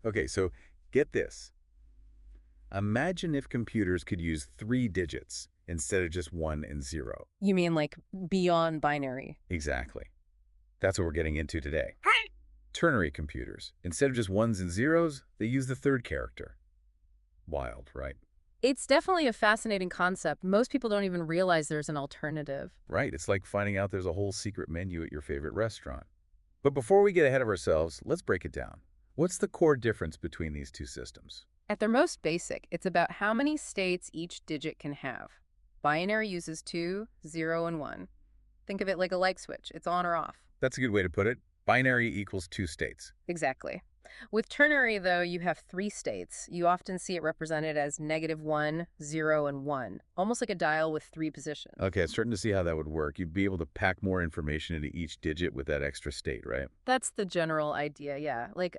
Okay, so get this. Imagine if computers could use 3 digits instead of just 1 and 0. You mean like beyond binary? Exactly. That's what we're getting into today. Ternary computers. Instead of just ones and zeros, they use the third character. Wild, right? It's definitely a fascinating concept. Most people don't even realize there's an alternative. Right. It's like finding out there's a whole secret menu at your favorite restaurant. But before we get ahead of ourselves, let's break it down. What's the core difference between these two systems? At their most basic, it's about how many states each digit can have. Binary uses 2, 0, and 1. Think of it like a light switch. It's on or off. That's a good way to put it. Binary equals 2 states. Exactly. With ternary, though, you have 3 states. You often see it represented as -1, 0, and 1, almost like a dial with 3 positions. Okay, I'm starting to see how that would work. You'd be able to pack more information into each digit with that extra state, right? That's the general idea, yeah. Like,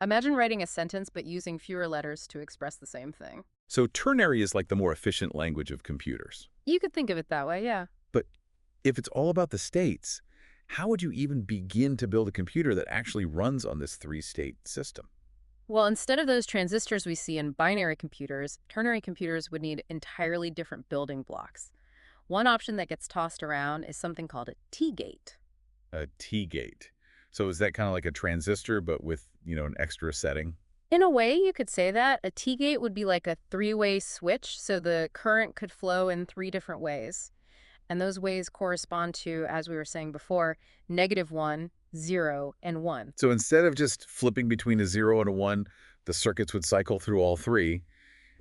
imagine writing a sentence but using fewer letters to express the same thing. So ternary is like the more efficient language of computers. You could think of it that way, yeah. But if it's all about the states, how would you even begin to build a computer that actually runs on this 3-state system? Well, instead of those transistors we see in binary computers, ternary computers would need entirely different building blocks. One option that gets tossed around is something called a T-gate. A T-gate. So is that kind of like a transistor, but with, an extra setting? In a way, you could say that. A T-gate would be like a three-way switch, so the current could flow in 3 different ways. And those ways correspond to, as we were saying before, -1, 0, and 1. So instead of just flipping between a 0 and a 1, the circuits would cycle through all three.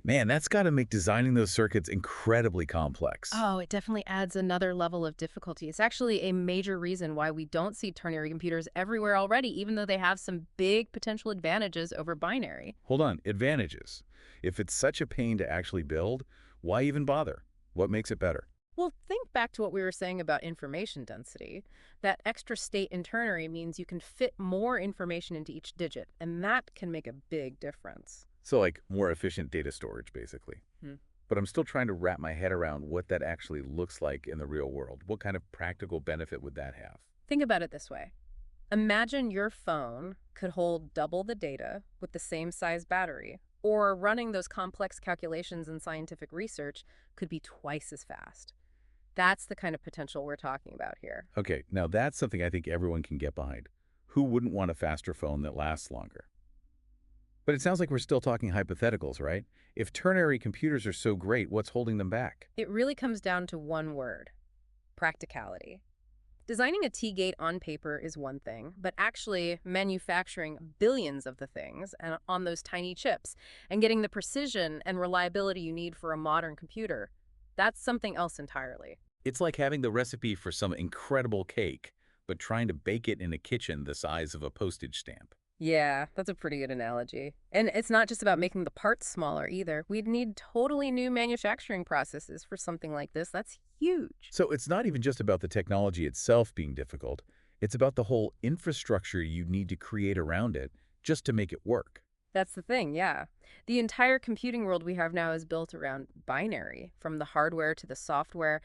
Man, that's got to make designing those circuits incredibly complex. Oh, it definitely adds another level of difficulty. It's actually a major reason why we don't see ternary computers everywhere already, even though they have some big potential advantages over binary. Hold on, advantages. If it's such a pain to actually build, why even bother? What makes it better? Well, think back to what we were saying about information density. That extra state in ternary means you can fit more information into each digit, and that can make a big difference. So like more efficient data storage, basically. Hmm. But I'm still trying to wrap my head around what that actually looks like in the real world. What kind of practical benefit would that have? Think about it this way. Imagine your phone could hold double the data with the same size battery, or running those complex calculations in scientific research could be twice as fast. That's the kind of potential we're talking about here. Okay, now that's something I think everyone can get behind. Who wouldn't want a faster phone that lasts longer? But it sounds like we're still talking hypotheticals, right? If ternary computers are so great, what's holding them back? It really comes down to one word: practicality. Designing a T-gate on paper is one thing, but actually manufacturing billions of the things and on those tiny chips and getting the precision and reliability you need for a modern computer, that's something else entirely. It's like having the recipe for some incredible cake, but trying to bake it in a kitchen the size of a postage stamp. Yeah, that's a pretty good analogy. And it's not just about making the parts smaller either. We'd need totally new manufacturing processes for something like this. That's huge. So it's not even just about the technology itself being difficult. It's about the whole infrastructure you need to create around it just to make it work. That's the thing, yeah. The entire computing world we have now is built around binary, from the hardware to the software.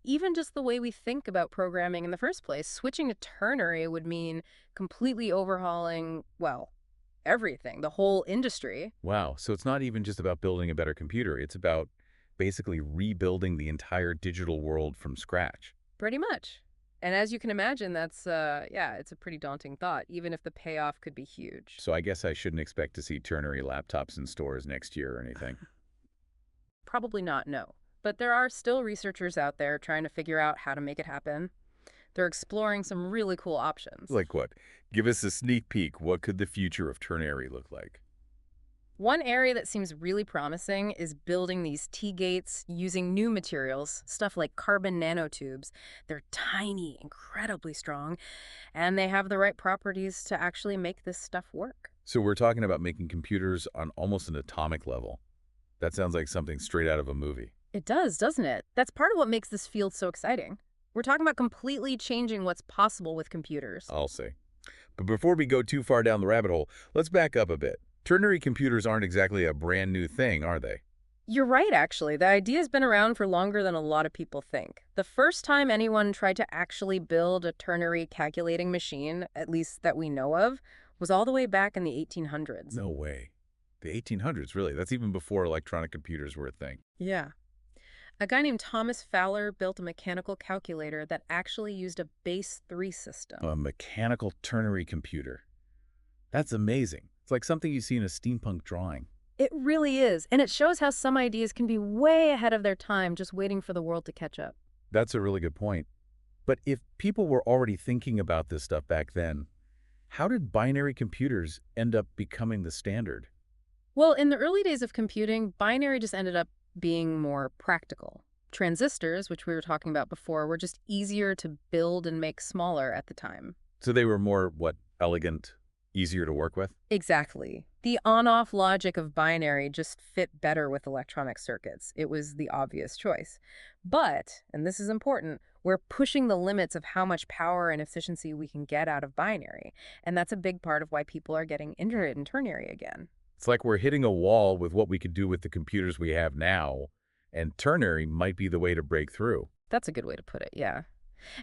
Even just the way we think about programming in the first place, switching to ternary would mean completely overhauling, well, everything, the whole industry. Wow, so it's not even just about building a better computer. It's about basically rebuilding the entire digital world from scratch. Pretty much. And as you can imagine, yeah, it's a pretty daunting thought, even if the payoff could be huge. So I guess I shouldn't expect to see ternary laptops in stores next year or anything. Probably not, no. But there are still researchers out there trying to figure out how to make it happen. They're exploring some really cool options. Like what? Give us a sneak peek. What could the future of ternary look like? One area that seems really promising is building these T-gates using new materials, stuff like carbon nanotubes. They're tiny, incredibly strong, and they have the right properties to actually make this stuff work. So we're talking about making computers on almost an atomic level. That sounds like something straight out of a movie. It does, doesn't it? That's part of what makes this field so exciting. We're talking about completely changing what's possible with computers. I'll say. But before we go too far down the rabbit hole, let's back up a bit. Ternary computers aren't exactly a brand new thing, are they? You're right, actually. The idea's been around for longer than a lot of people think. The first time anyone tried to actually build a ternary calculating machine, at least that we know of, was all the way back in the 1800s. No way. The 1800s, really? That's even before electronic computers were a thing. Yeah. A guy named Thomas Fowler built a mechanical calculator that actually used a base 3 system. A mechanical ternary computer. That's amazing. It's like something you see in a steampunk drawing. It really is, and it shows how some ideas can be way ahead of their time, just waiting for the world to catch up. That's a really good point. But if people were already thinking about this stuff back then, how did binary computers end up becoming the standard? Well, in the early days of computing, binary just ended up being more practical. Transistors, which we were talking about before, were just easier to build and make smaller at the time. So they were more, what, elegant, easier to work with? Exactly. The on-off logic of binary just fit better with electronic circuits. It was the obvious choice. But, and this is important, we're pushing the limits of how much power and efficiency we can get out of binary. And that's a big part of why people are getting interested in ternary again. It's like we're hitting a wall with what we could do with the computers we have now, and ternary might be the way to break through. That's a good way to put it, yeah.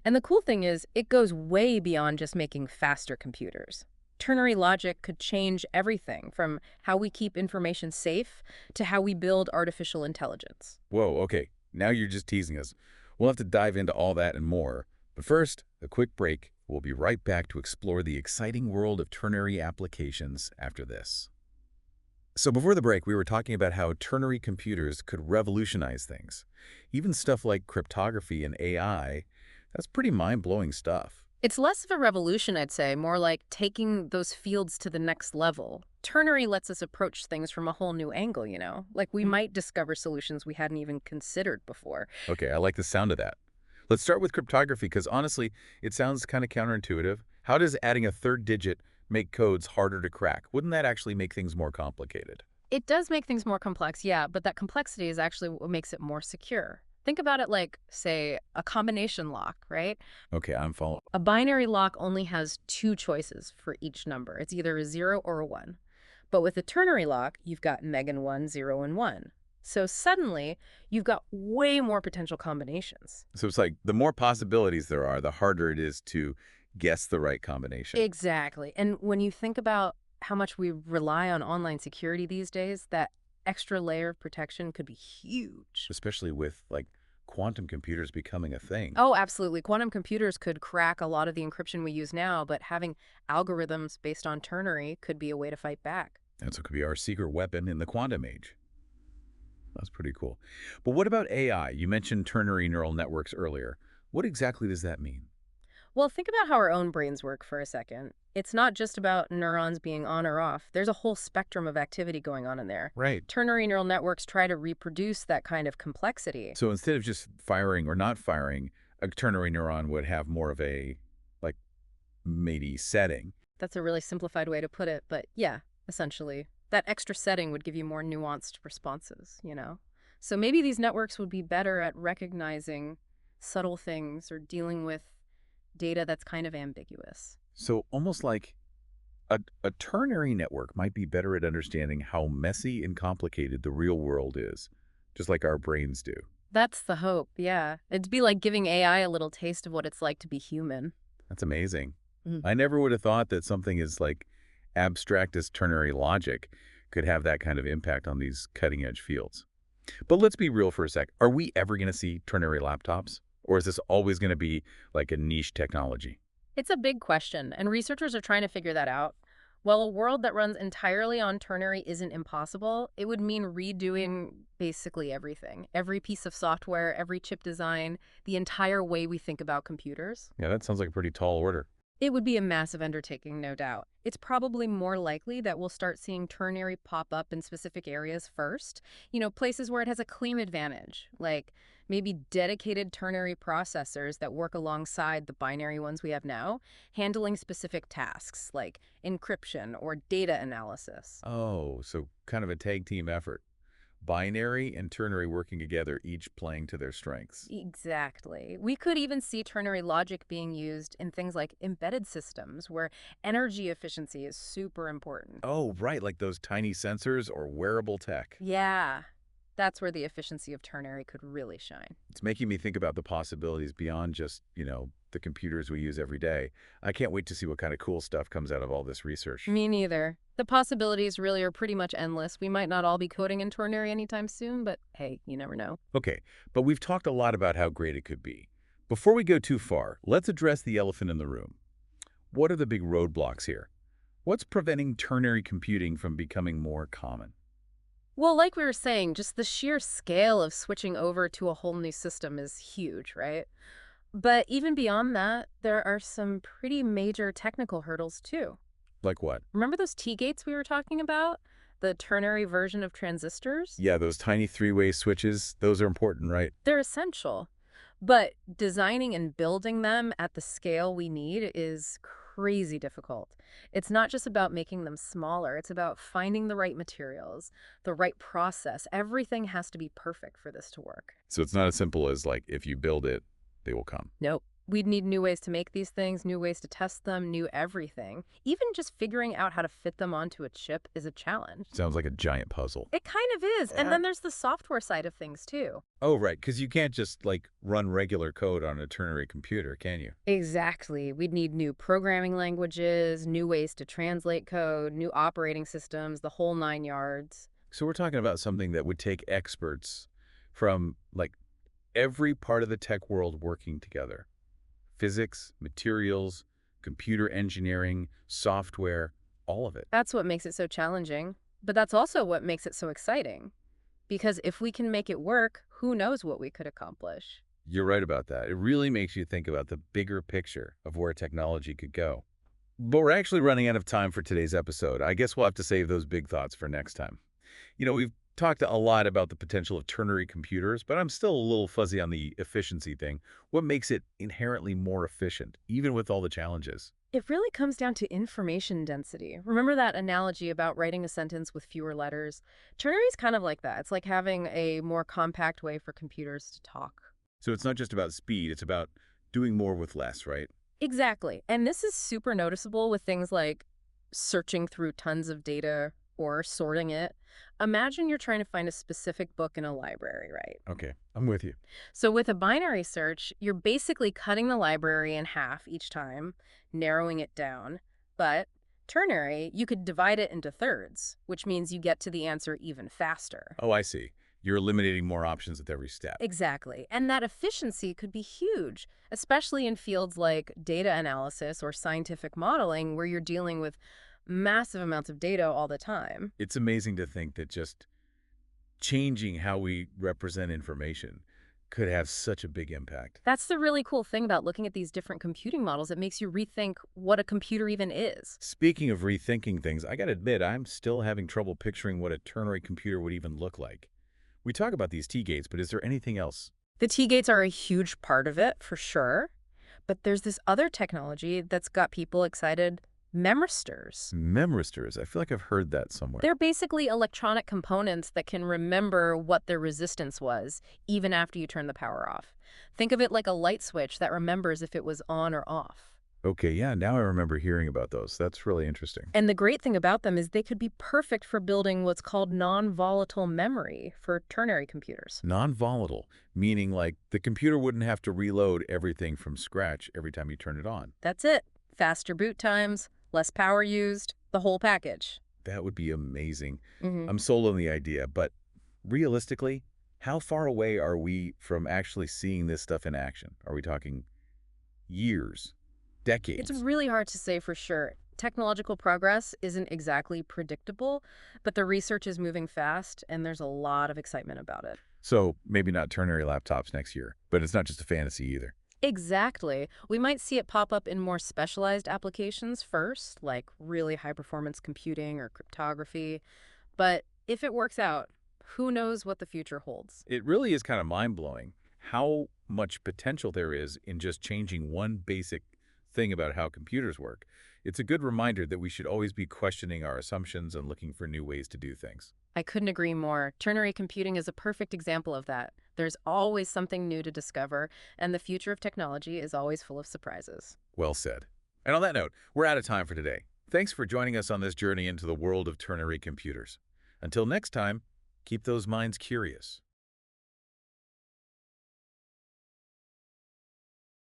And the cool thing is, it goes way beyond just making faster computers. Ternary logic could change everything from how we keep information safe to how we build artificial intelligence. Whoa, okay, now you're just teasing us. We'll have to dive into all that and more. But first, a quick break. We'll be right back to explore the exciting world of ternary applications after this. So before the break, we were talking about how ternary computers could revolutionize things. Even stuff like cryptography and AI, that's pretty mind-blowing stuff. It's less of a revolution, I'd say, more like taking those fields to the next level. Ternary lets us approach things from a whole new angle, you know? Like we might discover solutions we hadn't even considered before. Okay, I like the sound of that. Let's start with cryptography because honestly, it sounds kind of counterintuitive. How does adding a third digit make codes harder to crack? Wouldn't that actually make things more complicated? It does make things more complex, yeah, but that complexity is actually what makes it more secure. Think about it like, say, a combination lock, right? Okay, I'm following. A binary lock only has two choices for each number. It's either a 0 or a 1. But with a ternary lock, you've got meg and 1, 0 and 1. So suddenly, you've got way more potential combinations. So it's like the more possibilities there are, the harder it is to guess the right combination. Exactly. And when you think about how much we rely on online security these days, that extra layer of protection could be huge. Especially with like quantum computers becoming a thing. Oh, absolutely. Quantum computers could crack a lot of the encryption we use now, but having algorithms based on ternary could be a way to fight back. And so it could be our secret weapon in the quantum age. That's pretty cool. But what about AI? You mentioned ternary neural networks earlier. What exactly does that mean? Well, think about how our own brains work for a second. It's not just about neurons being on or off. There's a whole spectrum of activity going on in there. Right. Ternary neural networks try to reproduce that kind of complexity. So instead of just firing or not firing, a ternary neuron would have more of a, like, maybe setting. That's a really simplified way to put it, but yeah, essentially. That extra setting would give you more nuanced responses, you know? So maybe these networks would be better at recognizing subtle things or dealing with data that's kind of ambiguous. So almost like a ternary network might be better at understanding how messy and complicated the real world is, just like our brains do. That's the hope, yeah. It'd be like giving AI a little taste of what it's like to be human. That's amazing. Mm. I never would have thought that something as like abstract as ternary logic could have that kind of impact on these cutting-edge fields. But let's be real for a sec. Are we ever going to see ternary laptops? Or is this always going to be like a niche technology? It's a big question, and researchers are trying to figure that out. While a world that runs entirely on ternary isn't impossible, it would mean redoing basically everything. Every piece of software, every chip design, the entire way we think about computers. Yeah, that sounds like a pretty tall order. It would be a massive undertaking, no doubt. It's probably more likely that we'll start seeing ternary pop up in specific areas first. You know, places where it has a claim advantage, like maybe dedicated ternary processors that work alongside the binary ones we have now, handling specific tasks like encryption or data analysis. Oh, so kind of a tag team effort. Binary and ternary working together, each playing to their strengths. Exactly. We could even see ternary logic being used in things like embedded systems, where energy efficiency is super important. Oh, right, like those tiny sensors or wearable tech. Yeah, that's where the efficiency of ternary could really shine. It's making me think about the possibilities beyond just, the computers we use every day. I can't wait to see what kind of cool stuff comes out of all this research. Me neither. The possibilities really are pretty much endless. We might not all be coding in Ternary anytime soon, but hey, you never know. Okay, but we've talked a lot about how great it could be. Before we go too far, let's address the elephant in the room. What are the big roadblocks here? What's preventing ternary computing from becoming more common? Well, like we were saying, just the sheer scale of switching over to a whole new system is huge, right? But even beyond that, there are some pretty major technical hurdles too. Like what? Remember those T-gates we were talking about? The ternary version of transistors? Yeah, those tiny three-way switches, those are important, right? They're essential. But designing and building them at the scale we need is crazy difficult. It's not just about making them smaller, it's about finding the right materials, the right process. Everything has to be perfect for this to work. So it's not as simple as like, if you build it, they will come. Nope. We'd need new ways to make these things, new ways to test them, new everything. Even just figuring out how to fit them onto a chip is a challenge. Sounds like a giant puzzle. It kind of is. And then there's the software side of things too. Oh, right, because you can't just, like, run regular code on a ternary computer, can you? Exactly. We'd need new programming languages, new ways to translate code, new operating systems, the whole 9 yards. So we're talking about something that would take experts from, like, every part of the tech world working together. Physics, materials, computer engineering, software, all of it. That's what makes it so challenging. But that's also what makes it so exciting. Because if we can make it work, who knows what we could accomplish. You're right about that. It really makes you think about the bigger picture of where technology could go. But we're actually running out of time for today's episode. I guess we'll have to save those big thoughts for next time. You know, we've talked a lot about the potential of ternary computers, but I'm still a little fuzzy on the efficiency thing. What makes it inherently more efficient, even with all the challenges? It really comes down to information density. Remember that analogy about writing a sentence with fewer letters? Ternary is kind of like that. It's like having a more compact way for computers to talk. So it's not just about speed, it's about doing more with less, right? Exactly. And this is super noticeable with things like searching through tons of data or sorting it. Imagine you're trying to find a specific book in a library, right? Okay, I'm with you. So with a binary search, you're basically cutting the library in half each time, narrowing it down. But ternary, you could divide it into thirds, which means you get to the answer even faster. Oh, I see. You're eliminating more options with every step. Exactly. And that efficiency could be huge, especially in fields like data analysis or scientific modeling, where you're dealing with massive amounts of data all the time. It's amazing to think that just changing how we represent information could have such a big impact. That's the really cool thing about looking at these different computing models. It makes you rethink what a computer even is. Speaking of rethinking things, I gotta admit, I'm still having trouble picturing what a ternary computer would even look like. We talk about these T-gates, but is there anything else? The T-gates are a huge part of it, for sure. But there's this other technology that's got people excited. Memristors. Memristors. I feel like I've heard that somewhere. They're basically electronic components that can remember what their resistance was, even after you turn the power off. Think of it like a light switch that remembers if it was on or off. Okay, yeah, now I remember hearing about those. That's really interesting. And the great thing about them is they could be perfect for building what's called non-volatile memory for ternary computers. Non-volatile, meaning like the computer wouldn't have to reload everything from scratch every time you turn it on. That's it. Faster boot times, less power used, the whole package. That would be amazing. Mm-hmm. I'm sold on the idea, but realistically, how far away are we from actually seeing this stuff in action? Are we talking years, decades? It's really hard to say for sure. Technological progress isn't exactly predictable, but the research is moving fast, and there's a lot of excitement about it. So maybe not ternary laptops next year, but it's not just a fantasy either. Exactly. We might see it pop up in more specialized applications first, like really high-performance computing or cryptography. But if it works out, who knows what the future holds? It really is kind of mind-blowing how much potential there is in just changing one basic thing about how computers work. It's a good reminder that we should always be questioning our assumptions and looking for new ways to do things. I couldn't agree more. Ternary computing is a perfect example of that. There's always something new to discover, and the future of technology is always full of surprises. Well said. And on that note, we're out of time for today. Thanks for joining us on this journey into the world of ternary computers. Until next time, keep those minds curious.